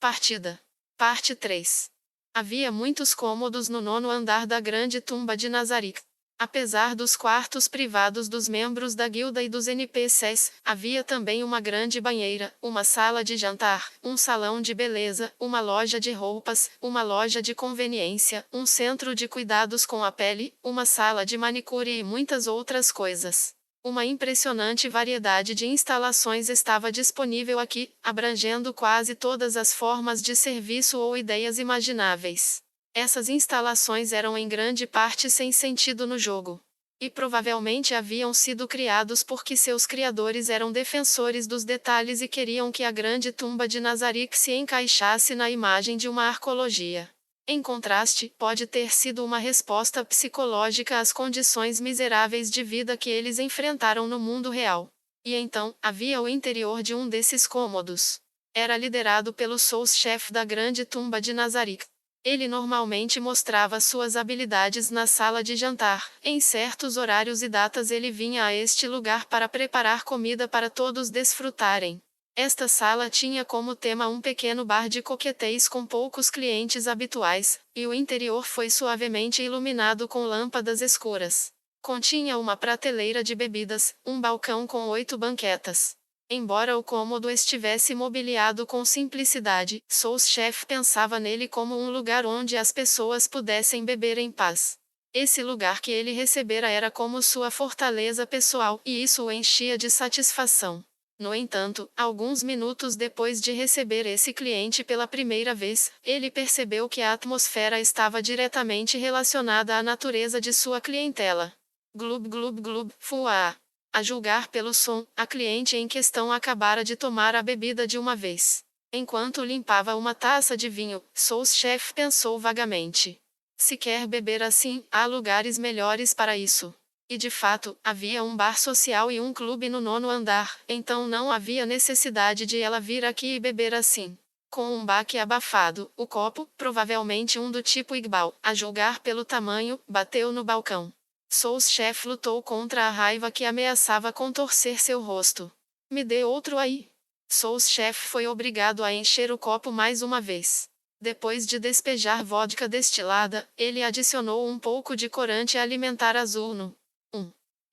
Partida. Parte 3. Havia muitos cômodos no nono andar da grande tumba de Nazarick. Apesar dos quartos privados dos membros da guilda e dos NPCs, havia também uma grande banheira, uma sala de jantar, um salão de beleza, uma loja de roupas, uma loja de conveniência, um centro de cuidados com a pele, uma sala de manicure e muitas outras coisas. Uma impressionante variedade de instalações estava disponível aqui, abrangendo quase todas as formas de serviço ou ideias imagináveis. Essas instalações eram em grande parte sem sentido no jogo. E provavelmente haviam sido criados porque seus criadores eram defensores dos detalhes e queriam que a grande tumba de Nazarick se encaixasse na imagem de uma arqueologia. Em contraste, pode ter sido uma resposta psicológica às condições miseráveis de vida que eles enfrentaram no mundo real. E então, havia o interior de um desses cômodos. Era liderado pelo sous-chefe da grande tumba de Nazarick. Ele normalmente mostrava suas habilidades na sala de jantar. Em certos horários e datas ele vinha a este lugar para preparar comida para todos desfrutarem. Esta sala tinha como tema um pequeno bar de coquetéis com poucos clientes habituais, e o interior foi suavemente iluminado com lâmpadas escuras. Continha uma prateleira de bebidas, um balcão com 8 banquetas. Embora o cômodo estivesse mobiliado com simplicidade, sous-chefe pensava nele como um lugar onde as pessoas pudessem beber em paz. Esse lugar que ele recebera era como sua fortaleza pessoal, e isso o enchia de satisfação. No entanto, alguns minutos depois de receber esse cliente pela primeira vez, ele percebeu que a atmosfera estava diretamente relacionada à natureza de sua clientela. Glub glub glub, fuá. A julgar pelo som, a cliente em questão acabara de tomar a bebida de uma vez. Enquanto limpava uma taça de vinho, sous-chefe pensou vagamente. Se quer beber assim, há lugares melhores para isso. E de fato, havia um bar social e um clube no nono andar, então não havia necessidade de ela vir aqui e beber assim. Com um baque abafado, o copo, provavelmente um do tipo Igbal, a julgar pelo tamanho, bateu no balcão. Sous-chefe lutou contra a raiva que ameaçava contorcer seu rosto. Me dê outro aí. Sous-chefe foi obrigado a encher o copo mais uma vez. Depois de despejar vodka destilada, ele adicionou um pouco de corante alimentar azul no.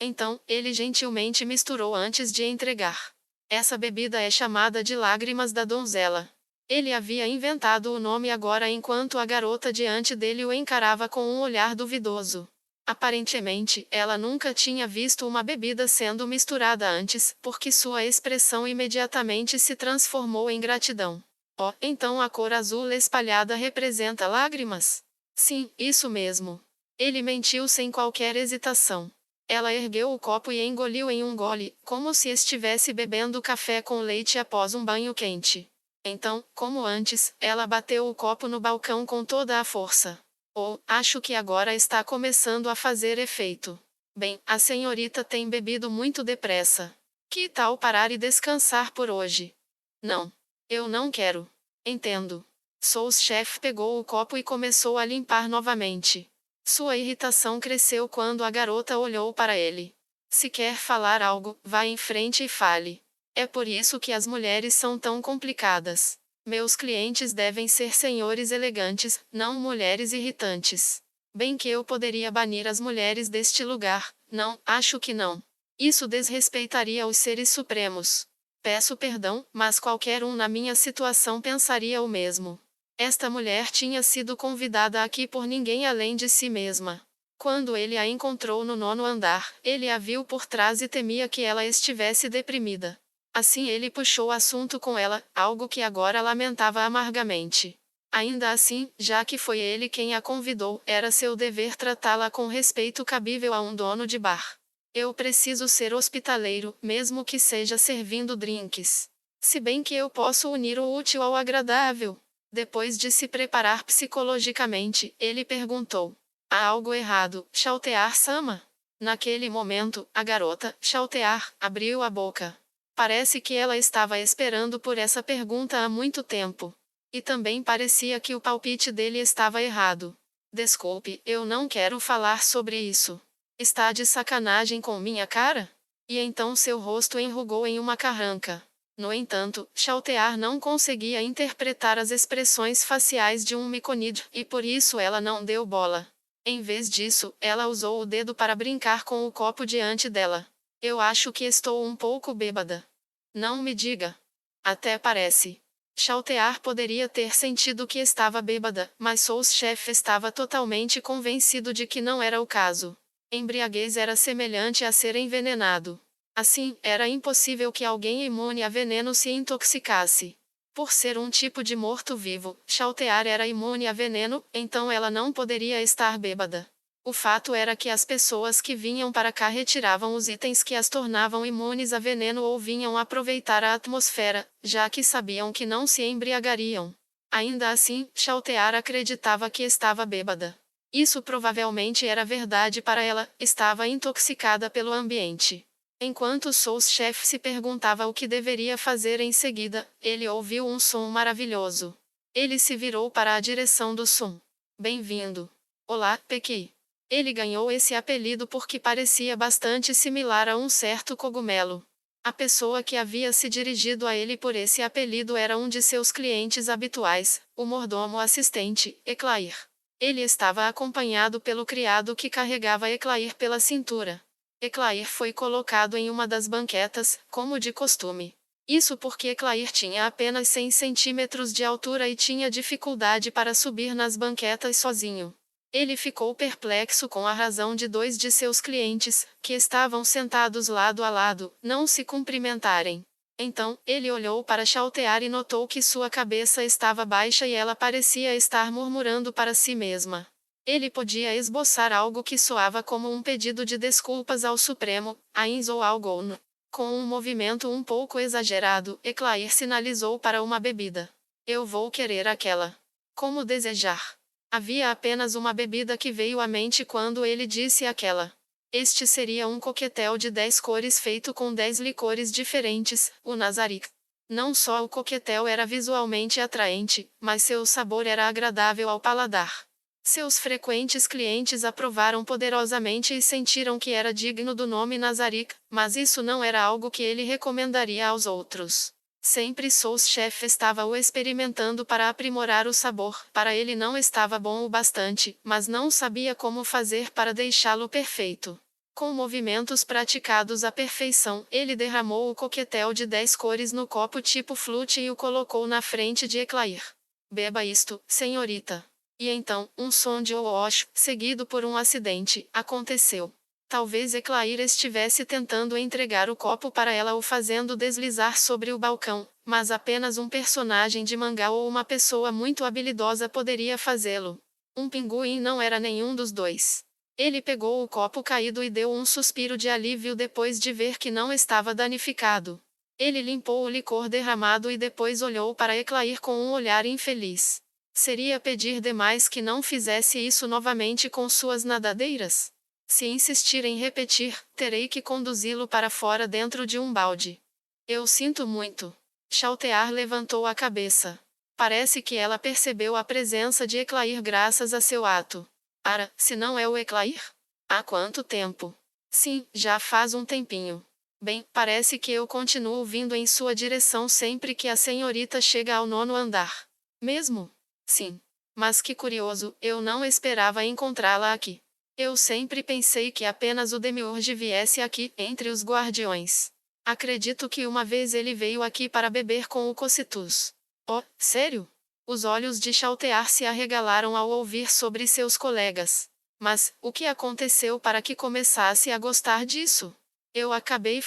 Então, ele gentilmente misturou antes de entregar. Essa bebida é chamada de lágrimas da donzela. Ele havia inventado o nome agora enquanto a garota diante dele o encarava com um olhar duvidoso. Aparentemente, ela nunca tinha visto uma bebida sendo misturada antes, porque sua expressão imediatamente se transformou em gratidão. Oh, então a cor azul espalhada representa lágrimas? Sim, isso mesmo. Ele mentiu sem qualquer hesitação. Ela ergueu o copo e engoliu em um gole, como se estivesse bebendo café com leite após um banho quente. Então, como antes, ela bateu o copo no balcão com toda a força. Oh, acho que agora está começando a fazer efeito. Bem, a senhorita tem bebido muito depressa. Que tal parar e descansar por hoje? Não. Eu não quero. Entendo. Sous-chefe pegou o copo e começou a limpar novamente. Sua irritação cresceu quando a garota olhou para ele. Se quer falar algo, vá em frente e fale. É por isso que as mulheres são tão complicadas. Meus clientes devem ser senhores elegantes, não mulheres irritantes. Bem que eu poderia banir as mulheres deste lugar. Não, acho que não. Isso desrespeitaria os seres supremos. Peço perdão, mas qualquer um na minha situação pensaria o mesmo. Esta mulher tinha sido convidada aqui por ninguém além de si mesma. Quando ele a encontrou no nono andar, ele a viu por trás e temia que ela estivesse deprimida. Assim ele puxou assunto com ela, algo que agora lamentava amargamente. Ainda assim, já que foi ele quem a convidou, era seu dever tratá-la com respeito cabível a um dono de bar. Eu preciso ser hospitaleiro, mesmo que seja servindo drinks. Se bem que eu posso unir o útil ao agradável. Depois de se preparar psicologicamente, ele perguntou: há algo errado, Chaltear-sama? Naquele momento, a garota, Chaltear, abriu a boca. Parece que ela estava esperando por essa pergunta há muito tempo. E também parecia que o palpite dele estava errado. Desculpe, eu não quero falar sobre isso. Está de sacanagem com minha cara? E então seu rosto enrugou em uma carranca. No entanto, Chaltear não conseguia interpretar as expressões faciais de um Myconid, e por isso ela não deu bola. Em vez disso, ela usou o dedo para brincar com o copo diante dela. Eu acho que estou um pouco bêbada. Não me diga. Até parece. Chaltear poderia ter sentido que estava bêbada, mas Souschef estava totalmente convencido de que não era o caso. Embriaguez era semelhante a ser envenenado. Assim, era impossível que alguém imune a veneno se intoxicasse. Por ser um tipo de morto-vivo, Chaltear era imune a veneno, então ela não poderia estar bêbada. O fato era que as pessoas que vinham para cá retiravam os itens que as tornavam imunes a veneno ou vinham aproveitar a atmosfera, já que sabiam que não se embriagariam. Ainda assim, Chaltear acreditava que estava bêbada. Isso provavelmente era verdade para ela, estava intoxicada pelo ambiente. Enquanto Souschef se perguntava o que deveria fazer em seguida, ele ouviu um som maravilhoso. Ele se virou para a direção do som. Bem-vindo. Olá, Pequi. Ele ganhou esse apelido porque parecia bastante similar a um certo cogumelo. A pessoa que havia se dirigido a ele por esse apelido era um de seus clientes habituais, o mordomo assistente, Eclair. Ele estava acompanhado pelo criado que carregava Eclair pela cintura. Eclair foi colocado em uma das banquetas, como de costume. Isso porque Eclair tinha apenas 100 centímetros de altura e tinha dificuldade para subir nas banquetas sozinho. Ele ficou perplexo com a razão de dois de seus clientes, que estavam sentados lado a lado, não se cumprimentarem. Então, ele olhou para Chaltear e notou que sua cabeça estava baixa e ela parecia estar murmurando para si mesma. Ele podia esboçar algo que soava como um pedido de desculpas ao Supremo, Ainz ou ao Gono. Com um movimento um pouco exagerado, Eclair sinalizou para uma bebida. Eu vou querer aquela. Como desejar. Havia apenas uma bebida que veio à mente quando ele disse aquela. Este seria um coquetel de 10 cores feito com 10 licores diferentes, o Nazarick. Não só o coquetel era visualmente atraente, mas seu sabor era agradável ao paladar. Seus frequentes clientes aprovaram poderosamente e sentiram que era digno do nome Nazarick, mas isso não era algo que ele recomendaria aos outros. Sempre Souschef estava o experimentando para aprimorar o sabor, para ele não estava bom o bastante, mas não sabia como fazer para deixá-lo perfeito. Com movimentos praticados à perfeição, ele derramou o coquetel de 10 cores no copo tipo flute e o colocou na frente de Eclair. Beba isto, senhorita. E então, um som de "oosh", seguido por um acidente, aconteceu. Talvez Eclair estivesse tentando entregar o copo para ela ou fazendo deslizar sobre o balcão, mas apenas um personagem de mangá ou uma pessoa muito habilidosa poderia fazê-lo. Um pinguim não era nenhum dos dois. Ele pegou o copo caído e deu um suspiro de alívio depois de ver que não estava danificado. Ele limpou o licor derramado e depois olhou para Eclair com um olhar infeliz. Seria pedir demais que não fizesse isso novamente com suas nadadeiras? Se insistir em repetir, terei que conduzi-lo para fora dentro de um balde. Eu sinto muito. Chaltear levantou a cabeça. Parece que ela percebeu a presença de Eclair graças a seu ato. Ara, se não é o Eclair? Há quanto tempo? Sim, já faz um tempinho. Bem, parece que eu continuo vindo em sua direção sempre que a senhorita chega ao 9º andar. Mesmo? Sim. Mas que curioso, eu não esperava encontrá-la aqui. Eu sempre pensei que apenas o Demiurge viesse aqui, entre os guardiões. Acredito que uma vez ele veio aqui para beber com o Cocytus. Oh, sério? Os olhos de Chaltear se arregalaram ao ouvir sobre seus colegas. Mas, o que aconteceu para que começasse a gostar disso? Eu acabei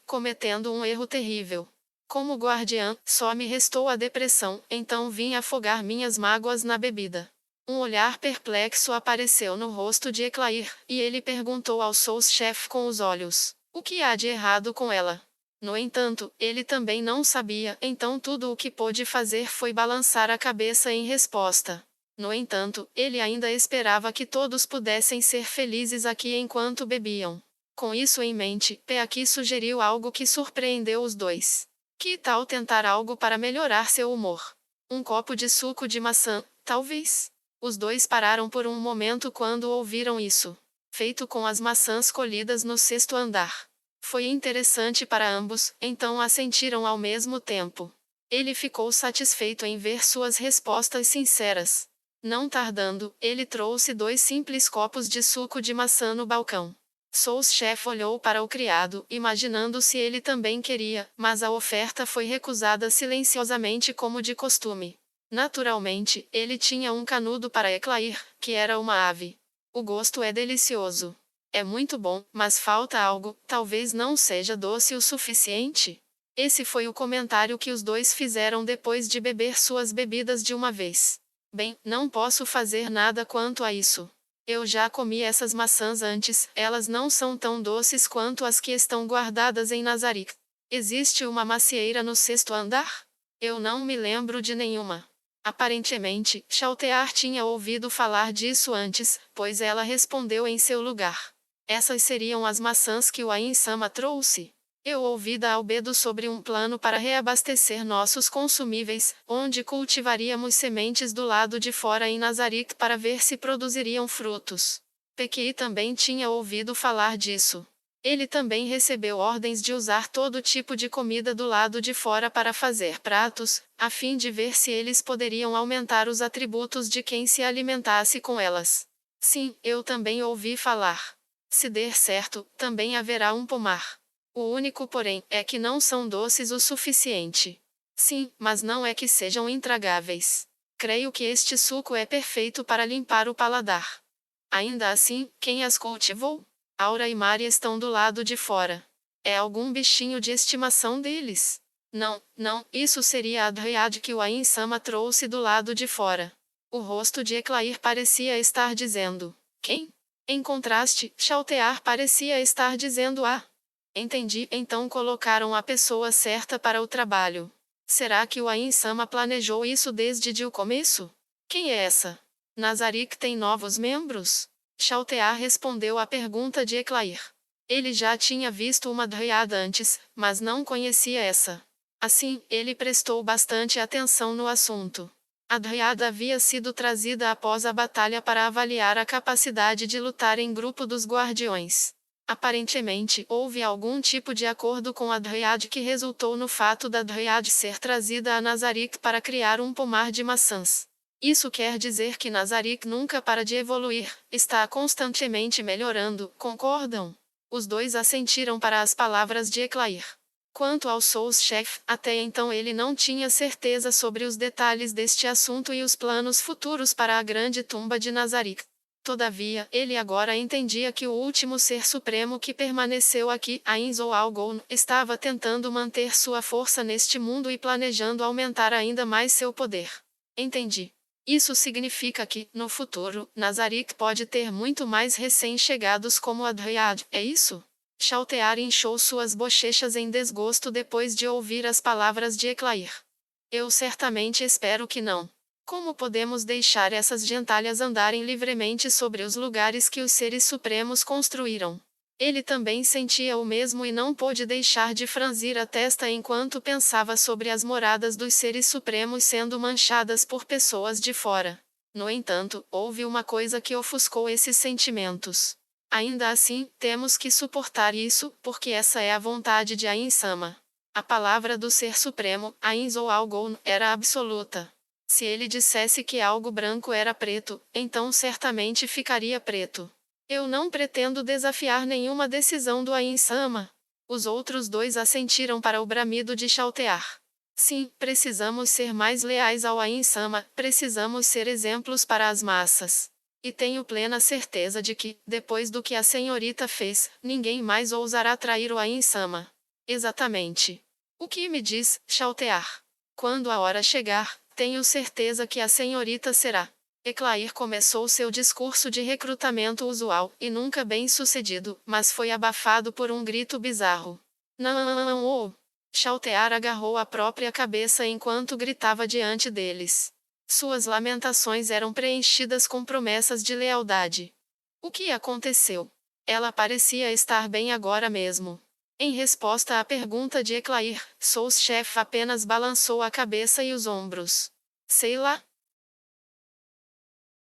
cometendo um erro terrível. Como guardiã, só me restou a depressão, então vim afogar minhas mágoas na bebida. Um olhar perplexo apareceu no rosto de Eclair, e ele perguntou ao Souschef com os olhos: o que há de errado com ela? No entanto, ele também não sabia, então tudo o que pôde fazer foi balançar a cabeça em resposta. No entanto, ele ainda esperava que todos pudessem ser felizes aqui enquanto bebiam. Com isso em mente, Peaki sugeriu algo que surpreendeu os dois. Que tal tentar algo para melhorar seu humor? Um copo de suco de maçã, talvez? Os dois pararam por um momento quando ouviram isso. Feito com as maçãs colhidas no 6º andar. Foi interessante para ambos, então assentiram ao mesmo tempo. Ele ficou satisfeito em ver suas respostas sinceras. Não tardando, ele trouxe 2 simples copos de suco de maçã no balcão. Sous-chef olhou para o criado, imaginando se ele também queria, mas a oferta foi recusada silenciosamente como de costume. Naturalmente, ele tinha um canudo para Eclair, que era uma ave. O gosto é delicioso. É muito bom, mas falta algo, talvez não seja doce o suficiente. Esse foi o comentário que os dois fizeram depois de beber suas bebidas de uma vez. Bem, não posso fazer nada quanto a isso. Eu já comi essas maçãs antes, elas não são tão doces quanto as que estão guardadas em Nazarick. Existe uma macieira no 6º andar? Eu não me lembro de nenhuma. Aparentemente, Chaltear tinha ouvido falar disso antes, pois ela respondeu em seu lugar. Essas seriam as maçãs que o Ain-sama trouxe. Eu ouvi da Albedo sobre um plano para reabastecer nossos consumíveis, onde cultivaríamos sementes do lado de fora em Nazarick para ver se produziriam frutos. Pequi também tinha ouvido falar disso. Ele também recebeu ordens de usar todo tipo de comida do lado de fora para fazer pratos, a fim de ver se eles poderiam aumentar os atributos de quem se alimentasse com elas. Sim, eu também ouvi falar. Se der certo, também haverá um pomar. O único porém, é que não são doces o suficiente. Sim, mas não é que sejam intragáveis. Creio que este suco é perfeito para limpar o paladar. Ainda assim, quem as cultivou? Aura e Mari estão do lado de fora. É algum bichinho de estimação deles? Não, não, isso seria a Dryad que o Ain-sama trouxe do lado de fora. O rosto de Eclair parecia estar dizendo: quem? Em contraste, Chaltear parecia estar dizendo: ah. Entendi, então colocaram a pessoa certa para o trabalho. Será que o Ain-sama planejou isso desde o começo? Quem é essa? Nazarick tem novos membros? Chaltear respondeu à pergunta de Eclair. Ele já tinha visto uma Dryad antes, mas não conhecia essa. Assim, ele prestou bastante atenção no assunto. A Dryad havia sido trazida após a batalha para avaliar a capacidade de lutar em grupo dos guardiões. Aparentemente, houve algum tipo de acordo com a Dryad que resultou no fato da Dryad ser trazida a Nazarick para criar um pomar de maçãs. Isso quer dizer que Nazarick nunca para de evoluir, está constantemente melhorando, concordam? Os dois assentiram para as palavras de Eclair. Quanto ao Sous-chef, até então ele não tinha certeza sobre os detalhes deste assunto e os planos futuros para a grande tumba de Nazarick. Todavia, ele agora entendia que o último ser supremo que permaneceu aqui, Ainzo Algon, estava tentando manter sua força neste mundo e planejando aumentar ainda mais seu poder. Entendi. Isso significa que, no futuro, Nazarick pode ter muito mais recém-chegados como a Dryad, é isso? Chaltear inchou suas bochechas em desgosto depois de ouvir as palavras de Eclair. Eu certamente espero que não. Como podemos deixar essas gentalhas andarem livremente sobre os lugares que os seres supremos construíram? Ele também sentia o mesmo e não pôde deixar de franzir a testa enquanto pensava sobre as moradas dos seres supremos sendo manchadas por pessoas de fora. No entanto, houve uma coisa que ofuscou esses sentimentos. Ainda assim, temos que suportar isso, porque essa é a vontade de Ain-sama. A palavra do Ser Supremo, Ainzo Algon, era absoluta. Se ele dissesse que algo branco era preto, então certamente ficaria preto. Eu não pretendo desafiar nenhuma decisão do Ain-sama. Os outros dois assentiram para o bramido de Chaltear. Sim, precisamos ser mais leais ao Ain-sama, precisamos ser exemplos para as massas. E tenho plena certeza de que, depois do que a senhorita fez, ninguém mais ousará trair o Ain-sama. Exatamente. O que me diz, Chaltear? Quando a hora chegar, tenho certeza que a senhorita será. Eclair começou seu discurso de recrutamento usual, e nunca bem sucedido, mas foi abafado por um grito bizarro. Não, oh! Chaltear agarrou a própria cabeça enquanto gritava diante deles. Suas lamentações eram preenchidas com promessas de lealdade. O que aconteceu? Ela parecia estar bem agora mesmo. Em resposta à pergunta de Eclair, Sous-chef apenas balançou a cabeça e os ombros. Sei lá.